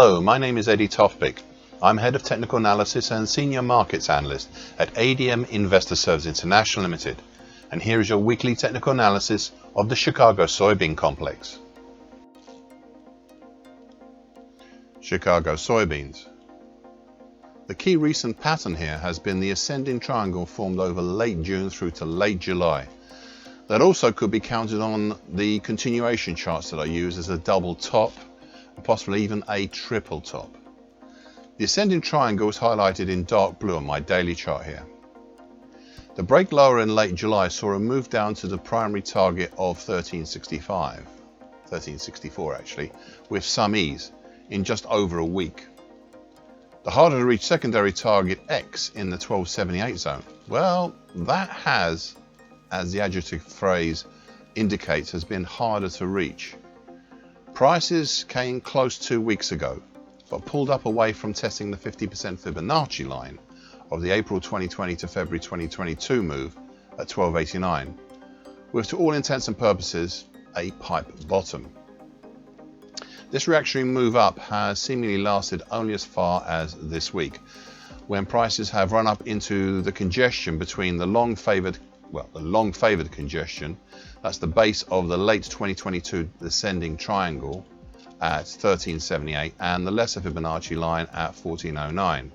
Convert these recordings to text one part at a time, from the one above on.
Hello, my name is Eddie Tofpik. I'm Head of Technical Analysis and Senior Markets Analyst at ADM Investor Services International Limited, and here is your weekly technical analysis of the Chicago soybean complex. Chicago soybeans. The key recent pattern here has been the ascending triangle formed over late June through to late July. That also could be counted on the continuation charts that I use as a double top, and possibly even a triple top. The ascending triangle is highlighted in dark blue on my daily chart here. The break lower in late July saw a move down to the primary target of 1364 actually, with some ease, in just over a week. The harder to reach secondary target X in the 1278 zone, well, that has, as the adjective phrase indicates, has been harder to reach. Prices came close 2 weeks ago, but pulled up away from testing the 50% Fibonacci line of the April 2020 to February 2022 move at 1289, with to all intents and purposes a pipe bottom. This reactionary move up has seemingly lasted only as far as this week, when prices have run up into the congestion between the long favoured congestion, that's the base of the late 2022 descending triangle at 1378, and the lesser Fibonacci line at 1409.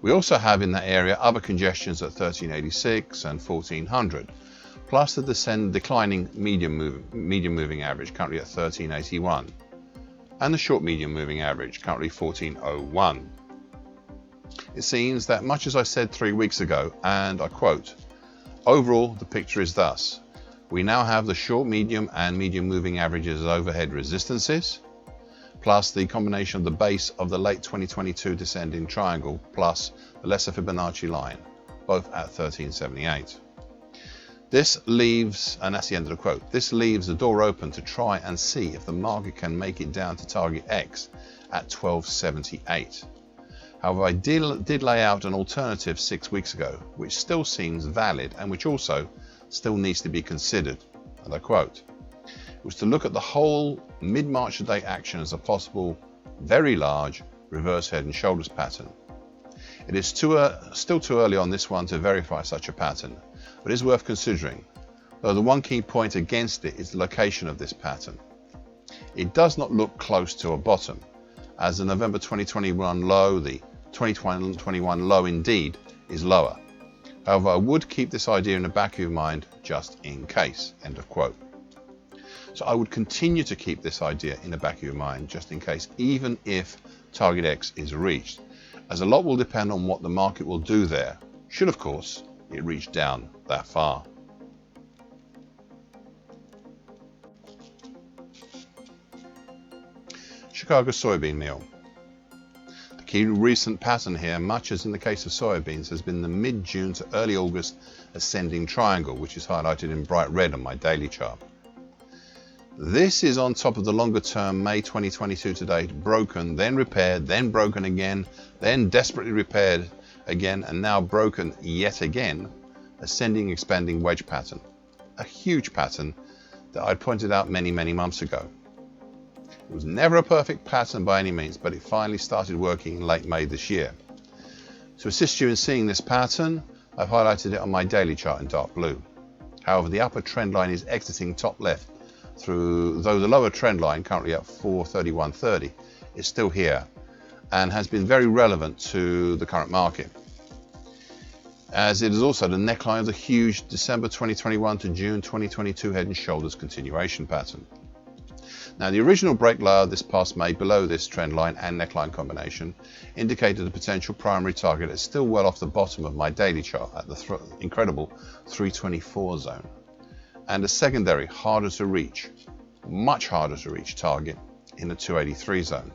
We also have in that area other congestions at 1386 and 1400, plus the declining medium moving average currently at 1381, and the short medium moving average currently 1401. It seems that much as I said 3 weeks ago, and I quote, "Overall, the picture is thus. We now have the short, medium and medium moving averages as overhead resistances, plus the combination of the base of the late 2022 descending triangle plus the lesser Fibonacci line, both at 1378. This leaves, and that's the end of the quote, this leaves the door open to try and see if the market can make it down to target X at 1278. However, I did lay out an alternative 6 weeks ago, which still seems valid and which also still needs to be considered, and I quote, it was to look at the whole mid-March to date action as a possible very large reverse head and shoulders pattern. It is still too early on this one to verify such a pattern, but it is worth considering, though the one key point against it is the location of this pattern. It does not look close to a bottom, as the November 2021 low, the 2021 low indeed, is lower. However, I would keep this idea in the back of your mind just in case." End of quote. So I would continue to keep this idea in the back of your mind just in case, even if target X is reached, as a lot will depend on what the market will do there, should of course it reach down that far. Chicago soybean meal. The key recent pattern here, much as in the case of soybeans, has been the mid-June to early August ascending triangle, which is highlighted in bright red on my daily chart. This is on top of the longer term May 2022 to date, broken, then repaired, then broken again, then desperately repaired again, and now broken yet again, ascending expanding wedge pattern. A huge pattern that I pointed out many months ago. It was never a perfect pattern by any means, but it finally started working in late May this year. To assist you in seeing this pattern, I've highlighted it on my daily chart in dark blue. However, the upper trend line is exiting top left, though the lower trend line, currently at 431.30, is still here and has been very relevant to the current market, as it is also the neckline of the huge December 2021 to June 2022 head and shoulders continuation pattern. Now, the original break lower this past May below this trend line and neckline combination indicated a potential primary target is still well off the bottom of my daily chart at the incredible 324 zone, and a secondary harder to reach, much harder to reach target in the 283 zone.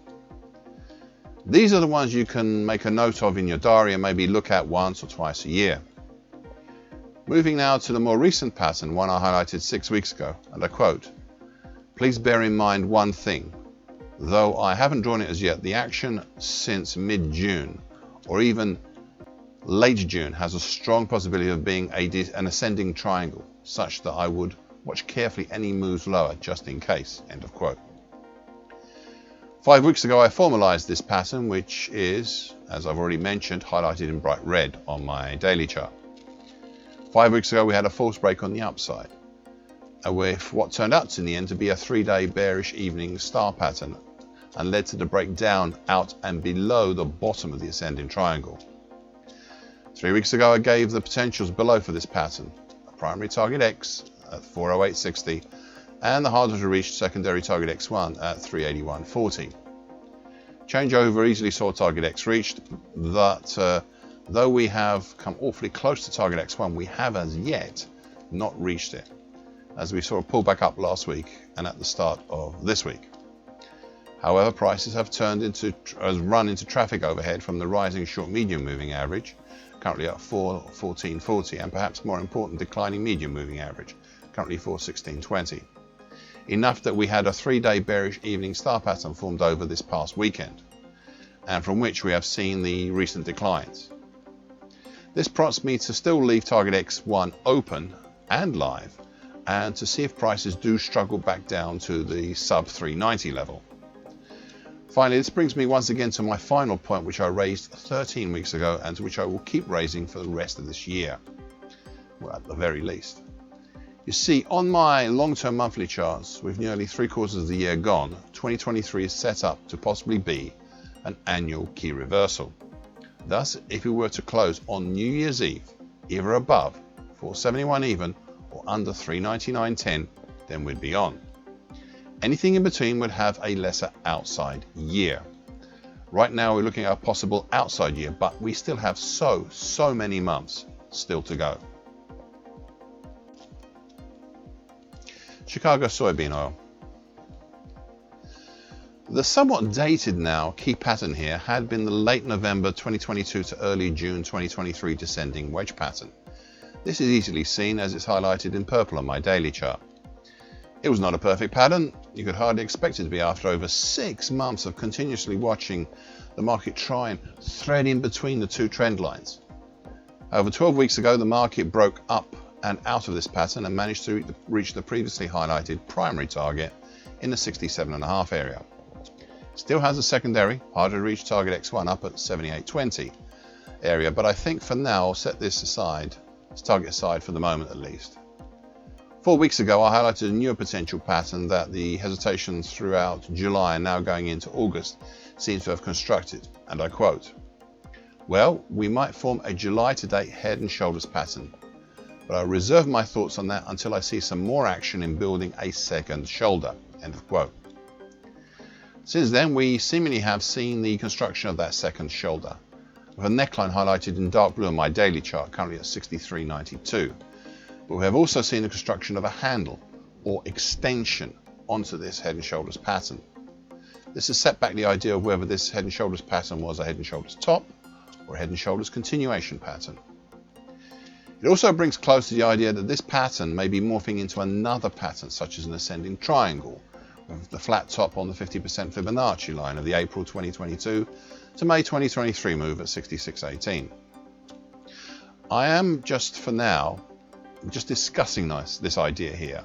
These are the ones you can make a note of in your diary and maybe look at once or twice a year. Moving now to the more recent pattern, one I highlighted 6 weeks ago, and I quote, "Please bear in mind one thing. Though I haven't drawn it as yet, the action since mid-June or even late June has a strong possibility of being an ascending triangle, such that I would watch carefully any moves lower just in case." End of quote. 5 weeks ago I formalized this pattern, which is, as I've already mentioned, highlighted in bright red on my daily chart. 5 weeks ago we had a false break on the upside, with what turned out in the end to be a 3-day bearish evening star pattern, and led to the breakdown out and below the bottom of the ascending triangle. 3 weeks ago I gave the potentials below for this pattern, a primary target X at 408.60 and the harder to reach secondary target X1 at 381.40. Changeover easily saw target X reached, but though we have come awfully close to target X1, we have as yet not reached it, as we saw a pullback up last week and at the start of this week. However, prices have run into traffic overhead from the rising short medium moving average, currently at 414.40, and perhaps more important, declining medium moving average, currently 416.20. Enough that we had a 3-day bearish evening star pattern formed over this past weekend, and from which we have seen the recent declines. This prompts me to still leave target X1 open and live, and to see if prices do struggle back down to the sub 390 level. Finally, this brings me once again to my final point, which I raised 13 weeks ago and to which I will keep raising for the rest of this year, well, at the very least. You see, on my long-term monthly charts, with nearly 3/4 of the year gone, 2023 is set up to possibly be an annual key reversal. Thus, if we were to close on New Year's Eve, either above 471 even or under 399.10, then we'd be on. Anything in between would have a lesser outside year. Right now we're looking at a possible outside year, but we still have so many months still to go. Chicago soybean oil. The somewhat dated now key pattern here had been the late November 2022 to early June 2023 descending wedge pattern. This is easily seen as it's highlighted in purple on my daily chart. It was not a perfect pattern. You could hardly expect it to be after over 6 months of continuously watching the market try and thread in between the two trend lines. Over 12 weeks ago, the market broke up and out of this pattern and managed to reach the previously highlighted primary target in the 67.5 area. Still has a secondary, harder to reach target X1 up at 78.20 area, but I think for now I'll set this aside, this target aside for the moment at least. 4 weeks ago I highlighted a newer potential pattern that the hesitations throughout July and now going into August seems to have constructed, and I quote, "Well, we might form a July to date head and shoulders pattern, but I'll reserve my thoughts on that until I see some more action in building a second shoulder," end of quote. Since then we seemingly have seen the construction of that second shoulder, with a neckline highlighted in dark blue on my daily chart, currently at 63.92. But we have also seen the construction of a handle or extension onto this head and shoulders pattern. This has set back the idea of whether this head and shoulders pattern was a head and shoulders top or a head and shoulders continuation pattern. It also brings close to the idea that this pattern may be morphing into another pattern, such as an ascending triangle, with the flat top on the 50% Fibonacci line of the April 2022 to May 2023 move at 66.18. I am just for now discussing this idea here,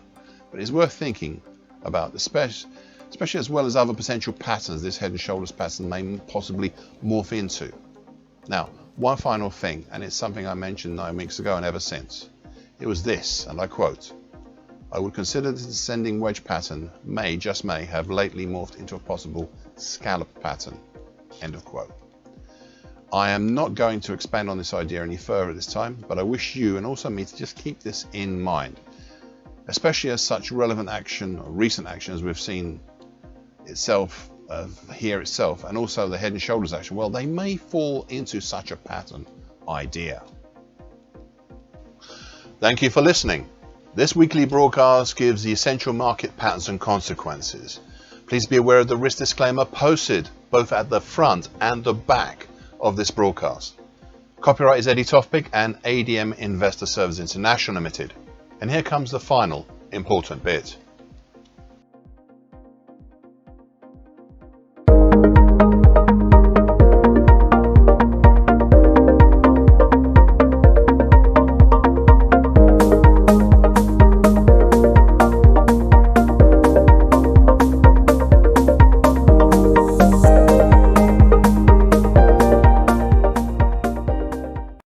but it's worth thinking about, especially as well as other potential patterns this head and shoulders pattern may possibly morph into. Now, one final thing, and it's something I mentioned 9 weeks ago and ever since. It was this, and I quote, "I would consider this descending wedge pattern just may have lately morphed into a possible scallop pattern," end of quote. I am not going to expand on this idea any further at this time, but I wish you and also me to just keep this in mind, especially as such relevant action or recent action as we've seen itself here itself, and also the head and shoulders action, well, they may fall into such a pattern idea. Thank you for listening. This weekly broadcast gives the essential market patterns and consequences. Please be aware of the risk disclaimer posted both at the front and the back of this broadcast. Copyright is Eddie Tofpik and ADM Investor Services International Limited. And here comes the final important bit.